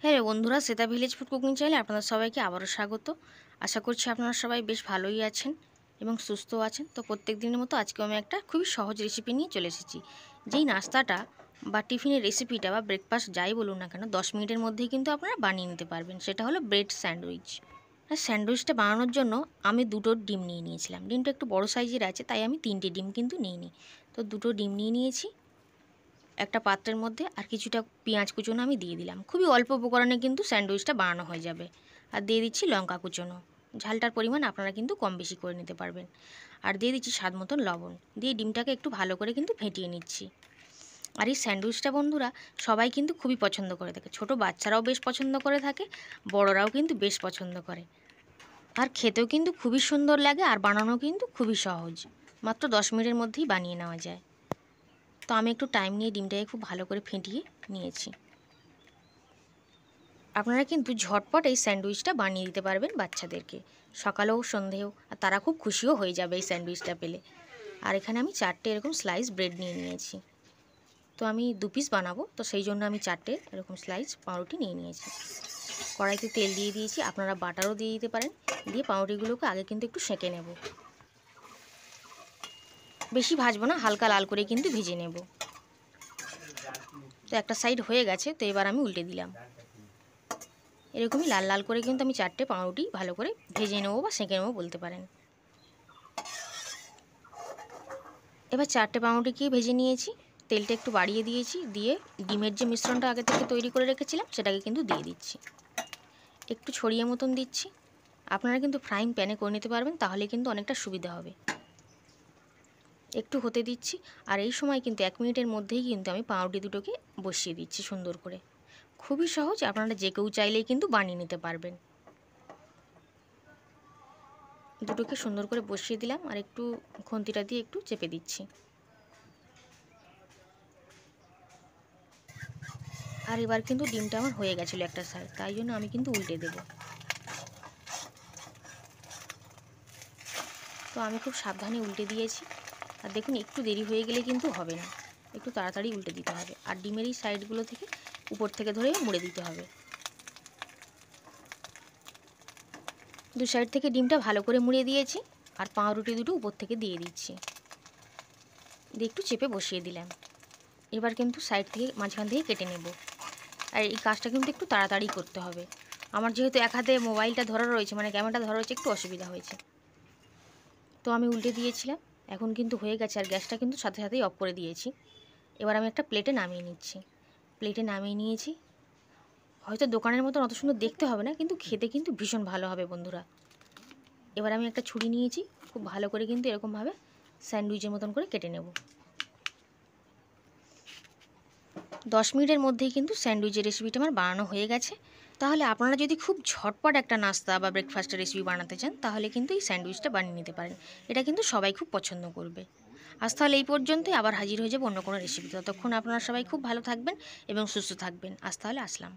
হ্যাঁ বন্ধুরা, Shweta village food cooking চ্যানেলে আপনাদের সবাইকে আবারও স্বাগত। আশা করছি আপনারা সবাই বেশ ভালোই আছেন এবং সুস্থ আছেন। তো প্রত্যেক দিনের মতো আজকেও আমি একটা খুবই সহজ রেসিপি নিয়ে চলে এসেছি। যেই নাস্তাটা বা টিফিনের রেসিপিটা বা ব্রেকফাস্ট যাই বলুন না কেন 10 মিনিটের মধ্যেই কিন্তু আপনারা বানিয়ে নিতে পারবেন। সেটা হলো ব্রেড স্যান্ডউইচ। আর স্যান্ডউইচটা বানানোর জন্য আমি দুটো ডিম নিয়ে নিয়েছিলাম। ডিমটা একটু বড় সাইজের আছে, তাই আমি 3টে ডিম কিন্তু নিইনি। তো দুটো ডিম নিয়ে নিয়েছি একটা পাত্রের মধ্যে, আর কিছুটা পেঁয়াজ কুচোনো আমি দিয়ে দিলাম। খুবই অল্প উপকরণে কিন্তু স্যান্ডউইচটা বানানো হয়ে যাবে। আর দিয়ে দিচ্ছি লঙ্কা কুচোনো। ঝালটার পরিমাণ আপনারা কিন্তু কম বেশি করে নিতে পারবেন। আর দিয়ে দিচ্ছি স্বাদ মতন লবণ। দিয়ে ডিমটাকে একটু ভালো করে কিন্তু ফেটিয়ে নিচ্ছি। আর এই স্যান্ডউইচটা বন্ধুরা সবাই কিন্তু খুবই পছন্দ করে থাকে। ছোট বাচ্চারাও বেশ পছন্দ করে থাকে, বড়রাও কিন্তু বেশ পছন্দ করে। আর খেতেও কিন্তু খুবই সুন্দর লাগে, আর বানানো কিন্তু খুবই সহজ। মাত্র 10 মিনিটের মধ্যেই বানিয়ে নেওয়া যায়। তো আমি একটু টাইম নিয়ে ডিমটাকে খুব ভালো করে ফেটিয়ে নিয়েছি। আপনারা কিন্তু ঝটপট এই স্যান্ডউইচটা বানিয়ে দিতে পারবেন বাচ্চাদেরকে, সকালেও সন্ধেও, আর তারা খুব খুশিও হয়ে যাবে এই স্যান্ডউইচটা পেলে। আর এখানে আমি 4টে এরকম স্লাইস ব্রেড নিয়ে নিয়েছি। তো আমি 2 পিস বানাবো, তো সেই জন্য আমি 4টে এরকম স্লাইস পাউরুটি নিয়ে নিয়েছি। কড়াইতে তেল দিয়ে দিয়েছি, আপনারা বাটারও দিয়ে দিতে পারেন। দিয়ে পাউরুটিগুলোকে আগে কিন্তু একটু সেঁকে নেব। বেশি ভাজবো না, হালকা লাল করে কিন্তু ভেজে নেব। তো একটা সাইড হয়ে গেছে, তো এবার আমি উল্টে দিলাম। এরকমই লাল লাল করে কিন্তু আমি 4টে পাউরুটি ভালো করে ভেজে নেবো বা সেঁকে নেবো বলতে পারেন। এবার 4টে পাউরুটিকে ভেজে নিয়েছি, তেলটা একটু বাড়িয়ে দিয়েছি। দিয়ে ডিমের যে মিশ্রণটা আগে থেকে তৈরি করে রেখেছিলাম সেটাকে কিন্তু দিয়ে দিচ্ছি। একটু ছড়িয়ে মতন দিচ্ছি। আপনারা কিন্তু ফ্রাইং প্যানে করে নিতে পারবেন, তাহলে কিন্তু অনেকটা সুবিধা হবে। একটু হতে দিচ্ছি। আর এই সময় কিন্তু 1 মিনিটের মধ্যেই কিন্তু আমি পাউরুটি দুটোকে বসিয়ে দিচ্ছি সুন্দর করে। খুবই সহজ, আপনারা যে কেউ চাইলেই কিন্তু বানিয়ে নিতে পারবেন। দুটোকে সুন্দর করে বসিয়ে দিলাম, আর একটু খুন্তিটা দিয়ে একটু চেপে দিচ্ছি। আর এবার কিন্তু ডিমটা আমার হয়ে গেছিলো একটা সাইড, তাই জন্য আমি কিন্তু উল্টে দেব। তো আমি খুব সাবধানে উল্টে দিয়েছি। আর দেখুন, একটু দেরি হয়ে গেলে কিন্তু হবে না, একটু তাড়াতাড়ি উল্টে দিতে হবে। আর ডিমের এই সাইডগুলো থেকে উপর থেকে ধরে মুড়ে দিতে হবে। দু সাইড থেকে ডিমটা ভালো করে মুড়ে দিয়েছি, আর পাউরুটি দুটো উপর থেকে দিয়ে দিচ্ছি। দিয়ে একটু চেপে বসিয়ে দিলাম। এবার কিন্তু সাইড থেকে মাঝখান থেকে কেটে নেব। আর এই কাজটা কিন্তু একটু তাড়াতাড়ি করতে হবে। আমার যেহেতু এক হাতে মোবাইলটা ধরা রয়েছে, মানে ক্যামেরাটা ধরা রয়েছে, একটু অসুবিধা হয়েছে। তো আমি উল্টে দিয়েছিলাম, এখন কিন্তু হয়ে গেছে। আর গ্যাসটা কিন্তু সাথে সাথেই অফ করে দিয়েছি। এবার আমি একটা প্লেটে নামিয়ে নিচ্ছি। প্লেটে নামিয়ে নিয়েছি। হয়তো দোকানের মতন অত সুন্দর দেখতে হবে না, কিন্তু খেতে কিন্তু ভীষণ ভালো হবে বন্ধুরা। এবার আমি একটা ছুরি নিয়েছি, খুব ভালো করে কিন্তু এরকমভাবে স্যান্ডউইচের মতন করে কেটে নেব। 10 মিনিটের মধ্যেই কিন্তু স্যান্ডউইচের রেসিপিটা আমার বানানো হয়ে গেছে। তাহলে আপনারা যদি খুব ঝটপট একটা নাস্তা বা ব্রেকফাস্টের রেসিপি বানাতে চান, তাহলে কিন্তু এই স্যান্ডউইচটা বানিয়ে নিতে পারেন। এটা কিন্তু সবাই খুব পছন্দ করবে। আজ তাহলে এই পর্যন্তই, আবার হাজির হয়ে যাবো অন্য কোনো রেসিপি। ততক্ষণ আপনারা সবাই খুব ভালো থাকবেন এবং সুস্থ থাকবেন। আজ তাহলে আসলাম।